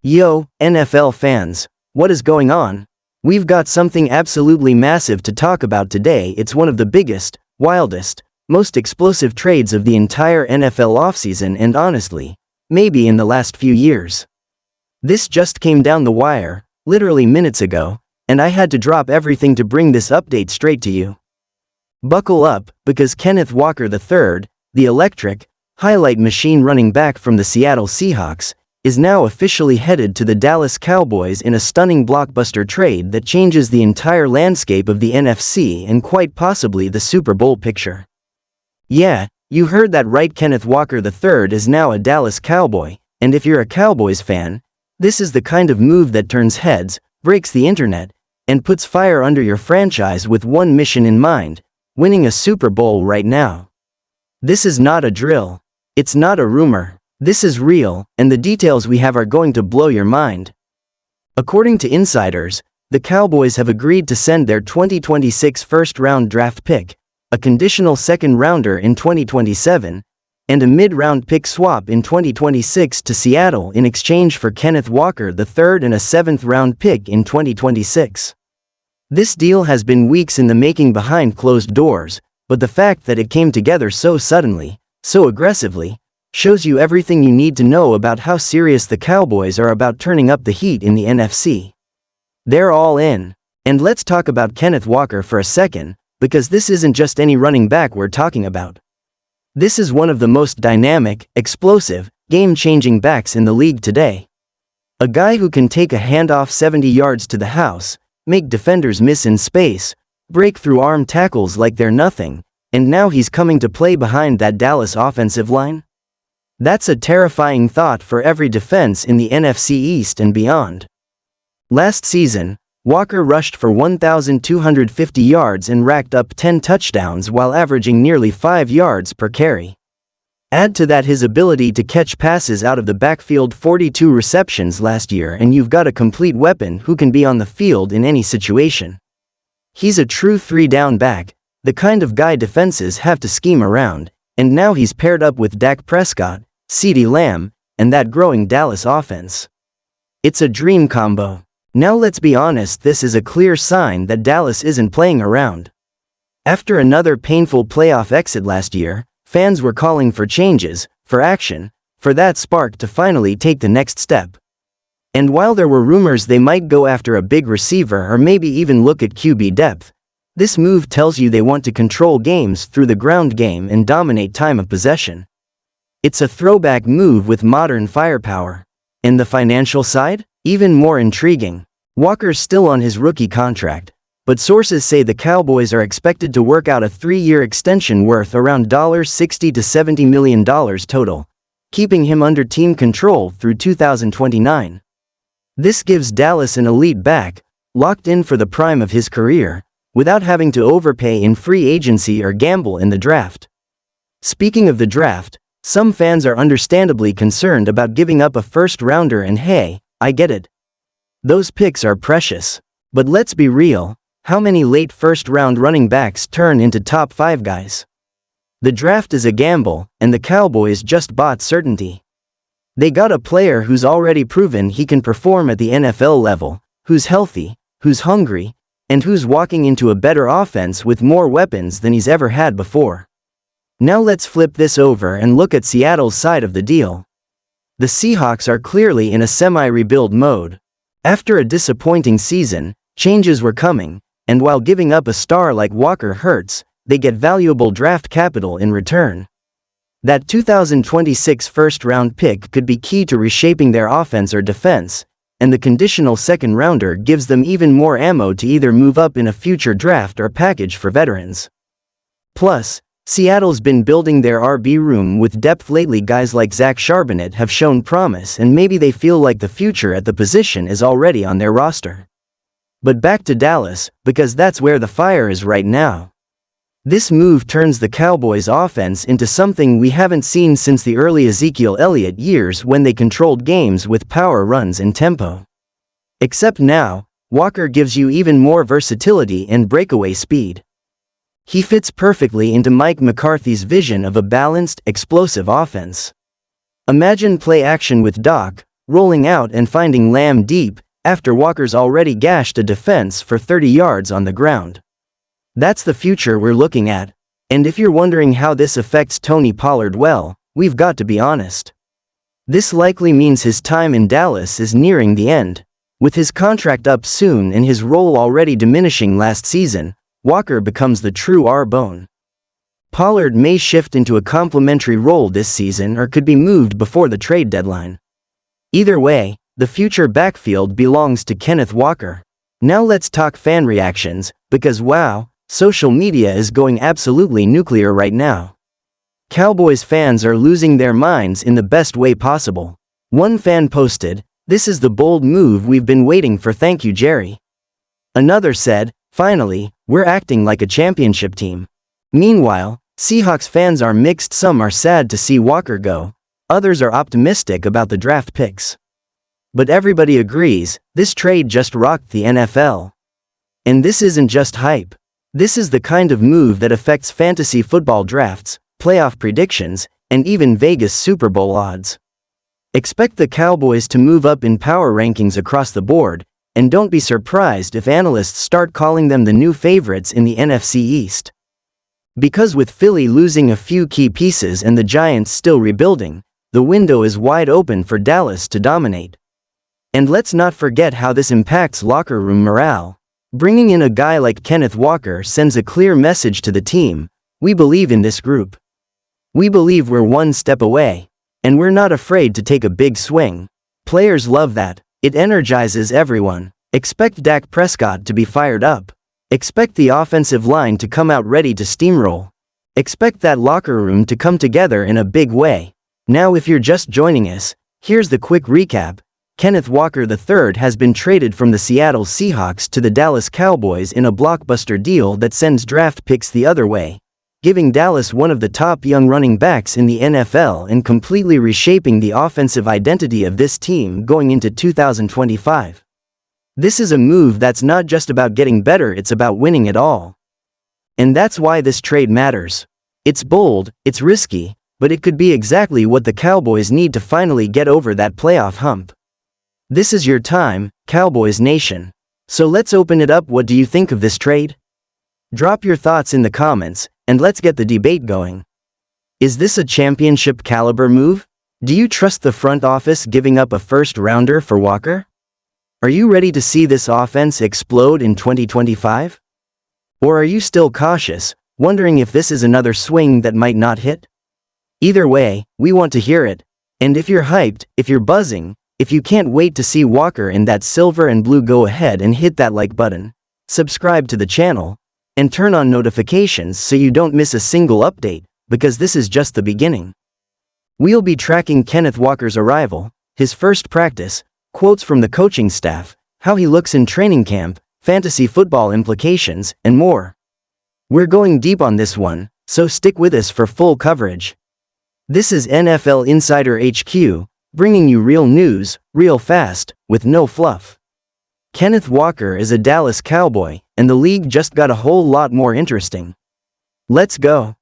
Yo, NFL fans, what is going on? We've got something absolutely massive to talk about today. It's one of the biggest, wildest, most explosive trades of the entire NFL offseason and honestly, maybe in the last few years. This just came down the wire, literally minutes ago, and I had to drop everything to bring this update straight to you. Buckle up, because Kenneth Walker III, the electric, highlight machine running back from the Seattle Seahawks, is now officially headed to the Dallas Cowboys in a stunning blockbuster trade that changes the entire landscape of the NFC and quite possibly the Super Bowl picture. Yeah, you heard that right. Kenneth Walker III is now a Dallas Cowboy, and if you're a Cowboys fan, this is the kind of move that turns heads, breaks the internet, and puts fire under your franchise with one mission in mind: winning a Super Bowl right now. This is not a drill. It's not a rumor. This is real, and the details we have are going to blow your mind. According to insiders, the Cowboys have agreed to send their 2026 first-round draft pick, a conditional second-rounder in 2027, and a mid-round pick swap in 2026 to Seattle in exchange for Kenneth Walker III and a seventh-round pick in 2026. This deal has been weeks in the making behind closed doors, but the fact that it came together so suddenly, so aggressively, shows you everything you need to know about how serious the Cowboys are about turning up the heat in the NFC. They're all in. And let's talk about Kenneth Walker for a second, because this isn't just any running back we're talking about. This is one of the most dynamic, explosive, game-changing backs in the league today. A guy who can take a handoff 70 yards to the house, make defenders miss in space, break through arm tackles like they're nothing, and now he's coming to play behind that Dallas offensive line? That's a terrifying thought for every defense in the NFC East and beyond. Last season, Walker rushed for 1,250 yards and racked up 10 touchdowns while averaging nearly 5 yards per carry. Add to that his ability to catch passes out of the backfield, 42 receptions last year, and you've got a complete weapon who can be on the field in any situation. He's a true three-down back, the kind of guy defenses have to scheme around, and now he's paired up with Dak Prescott, CeeDee Lamb, and that growing Dallas offense. It's a dream combo. Now let's be honest, this is a clear sign that Dallas isn't playing around. After another painful playoff exit last year, fans were calling for changes, for action, for that spark to finally take the next step. And while there were rumors they might go after a big receiver or maybe even look at QB depth, this move tells you they want to control games through the ground game and dominate time of possession. It's a throwback move with modern firepower. And the financial side? Even more intriguing. Walker's still on his rookie contract, but sources say the Cowboys are expected to work out a 3-year extension worth around $60 to $70 million total, keeping him under team control through 2029. This gives Dallas an elite back, locked in for the prime of his career, without having to overpay in free agency or gamble in the draft. Speaking of the draft, some fans are understandably concerned about giving up a first-rounder, and hey, I get it. Those picks are precious. But let's be real, how many late first-round running backs turn into top 5 guys? The draft is a gamble, and the Cowboys just bought certainty. They got a player who's already proven he can perform at the NFL level, who's healthy, who's hungry, and who's walking into a better offense with more weapons than he's ever had before. Now let's flip this over and look at Seattle's side of the deal. The Seahawks are clearly in a semi-rebuild mode. After a disappointing season, changes were coming, and while giving up a star like Walker hurts, they get valuable draft capital in return. That 2026 first-round pick could be key to reshaping their offense or defense, and the conditional second-rounder gives them even more ammo to either move up in a future draft or package for veterans. Plus, Seattle's been building their RB room with depth lately. Guys like Zach Charbonnet have shown promise, and maybe they feel like the future at the position is already on their roster. But back to Dallas, because that's where the fire is right now. This move turns the Cowboys' offense into something we haven't seen since the early Ezekiel Elliott years when they controlled games with power runs and tempo. Except now, Walker gives you even more versatility and breakaway speed. He fits perfectly into Mike McCarthy's vision of a balanced, explosive offense. Imagine play action with Doc, rolling out and finding Lamb deep, after Walker's already gashed a defense for 30 yards on the ground. That's the future we're looking at. And if you're wondering how this affects Tony Pollard, well, we've got to be honest. This likely means his time in Dallas is nearing the end. With his contract up soon and his role already diminishing last season, Walker becomes the true R-bone. Pollard may shift into a complementary role this season or could be moved before the trade deadline. Either way, the future backfield belongs to Kenneth Walker. Now let's talk fan reactions, because wow, social media is going absolutely nuclear right now. Cowboys fans are losing their minds in the best way possible. One fan posted, "This is the bold move we've been waiting for, thank you Jerry." Another said, "Finally, we're acting like a championship team." Meanwhile, Seahawks fans are mixed. Some are sad to see Walker go. Others are optimistic about the draft picks. But everybody agrees, this trade just rocked the NFL. And this isn't just hype. This is the kind of move that affects fantasy football drafts, playoff predictions, and even Vegas Super Bowl odds. Expect the Cowboys to move up in power rankings across the board, and don't be surprised if analysts start calling them the new favorites in the NFC East. Because with Philly losing a few key pieces and the Giants still rebuilding, the window is wide open for Dallas to dominate. And let's not forget how this impacts locker room morale. Bringing in a guy like Kenneth Walker sends a clear message to the team: we believe in this group. We believe we're one step away. And we're not afraid to take a big swing. Players love that. It energizes everyone. Expect Dak Prescott to be fired up. Expect the offensive line to come out ready to steamroll. Expect that locker room to come together in a big way. Now if you're just joining us, here's the quick recap. Kenneth Walker III has been traded from the Seattle Seahawks to the Dallas Cowboys in a blockbuster deal that sends draft picks the other way, giving Dallas one of the top young running backs in the NFL and completely reshaping the offensive identity of this team going into 2025. This is a move that's not just about getting better, it's about winning it all. And that's why this trade matters. It's bold, it's risky, but it could be exactly what the Cowboys need to finally get over that playoff hump. This is your time, Cowboys Nation. So let's open it up. What do you think of this trade? Drop your thoughts in the comments, and let's get the debate going. Is this a championship caliber move? Do you trust the front office giving up a first-rounder for Walker? Are you ready to see this offense explode in 2025? Or are you still cautious, wondering if this is another swing that might not hit? Either way, we want to hear it. And if you're hyped, if you're buzzing, if you can't wait to see Walker in that silver and blue, go ahead and hit that like button, subscribe to the channel, and turn on notifications so you don't miss a single update, because this is just the beginning. We'll be tracking Kenneth Walker's arrival, his first practice, quotes from the coaching staff, how he looks in training camp, fantasy football implications, and more. We're going deep on this one, so stick with us for full coverage. This is NFL Insider HQ, bringing you real news, real fast, with no fluff. Kenneth Walker is a Dallas Cowboy, and the league just got a whole lot more interesting. Let's go.